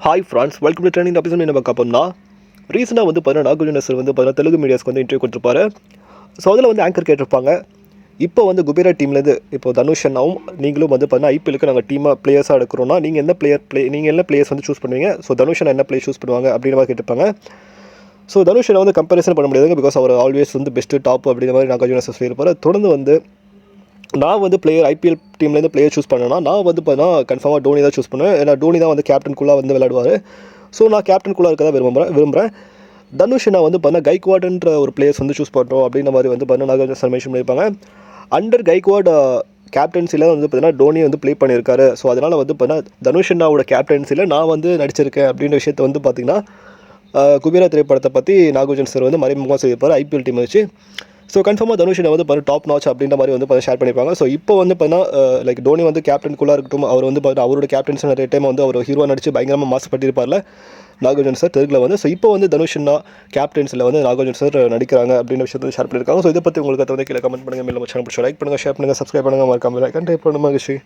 Hi friends, welcome to trending topics. என்ன பார்க்க போனா ரீசெண்டாக வந்து பார்த்தீங்கன்னா நாகார்ஜுன சார் வந்து பார்த்தீங்கன்னா தெலுங்கு மீடியாஸ்க்கு வந்து இன்டர்வியூ கொடுத்துருப்பாரு. ஸோ அதில் வந்து ஆங்கர் கேட்டிருப்பாங்க. இப்போ வந்து குபேரா டீம்லேருந்து இப்போ தனுஷ் அண்ணாவும் நீங்களும் வந்து பார்த்தீங்கன்னா ஐபிஎலுக்கு நாங்கள் டீமாக பிளேயர்ஸாக எடுக்கிறோன்னா நீங்கள் என்ன பிளேயர்ஸ் வந்து சூஸ் பண்ணுவீங்க? ஸோ தனுஷ் அண்ணா என்ன பிளேயர் சூஸ் பண்ணுவாங்க அப்படின்ற மாதிரி கேட்டிருப்பாங்க. ஸோ தனுஷ் அண்ணா வந்து கம்பேரிசன் பண்ண முடியாதுங்க, பிகாஸ் அவர் ஆல்வேஸ் வந்து பெஸ்ட்டு டாப் அப்படின்ற மாதிரி நாகார்ஜுன சார் சொல்லியிருப்பார். தொடர்ந்து வந்து நான் வந்து ஐபிஎல் டீம்லேருந்து பிளேயர் சூஸ் பண்ணேன்னா நான் வந்து பார்த்தீங்கன்னா கன்ஃபார்மாக டோனி தான் சூஸ் பண்ணுவேன். ஏன்னா டோனி தான் வந்து கேப்டனுக்குள்ளே வந்து விளையாடுவார். ஸோ நான் கேப்டனுக்குள்ளே இருக்க தான் விரும்புகிறேன். தனுஷ் நான் வந்து பார்த்தீங்கன்னா கைக்வாடுன்ற ஒரு பிளேயர்ஸ் வந்து சூஸ் பண்ணுறோம் அப்படின்ற மாதிரி வந்து பார்த்தீங்கன்னா நாகார்ஜுன சார் மென்ஷன் பண்ணியிருப்பாங்க. அண்டர் கைக்வாட் கேப்டன்சியில் வந்து பார்த்தீங்கன்னா டோனி வந்து ப்ளே பண்ணியிருக்காரு. ஸோ அதனால் வந்து பார்த்தீங்கன்னா தனுஷ் அண்ணாவோட கேப்டன்சியில் நான் வந்து நடிச்சிருக்கேன் அப்படின்ற விஷயத்தை வந்து பார்த்திங்கன்னா குபேரா திரைப்படத்தை பற்றி நாகார்ஜுன சார் வந்து மறைமுகமாக சொல்லியிருப்பார் ஐபிஎல் டீம் வச்சு. ஸோ கன்ஃபார்மாக தனுஷ் வந்து பார்த்தீங்கன்னா டாப் நாச் அப்படின்ற மாதிரி வந்து ஷேர் பண்ணியிருப்பாங்க. ஸோ இப்போ வந்து பார்த்தீங்கன்னா லைக் டோனி வந்து கேப்டனுக்குள்ளே இருக்கட்டும், அவர் வந்து பார்த்தீங்கன்னா அவரோட கேப்டன்ஸ் நிறைய டைம் வந்து அவர் ஹீரோவாக நடிச்சு பயங்கரமாக மாசப்பட்டிருப்பார்ல நாகார்ஜுன சார் தெலுங்கில் வந்து. ஸோ இப்போ வந்து தனுஷ்னா கேப்டன்ஸில் வந்து நாகார்ஜுன சார் நடிக்கிறாங்க அப்படின்ற விஷயத்தை ஷேர் பண்ணியிருக்காங்க. ஸோ இதை பற்றி உங்களுக்கு வந்து கீழே கமெண்ட் பண்ணுங்கள். மேலும் சேனல் பிடிச்ச லைக் பண்ணுங்கள், ஷேர் பண்ணுங்கள், சப்ஸ்கிரைப் பண்ணுங்கள், மறக்காம லைக் அண்ட் டைப் பண்ணுங்கள்.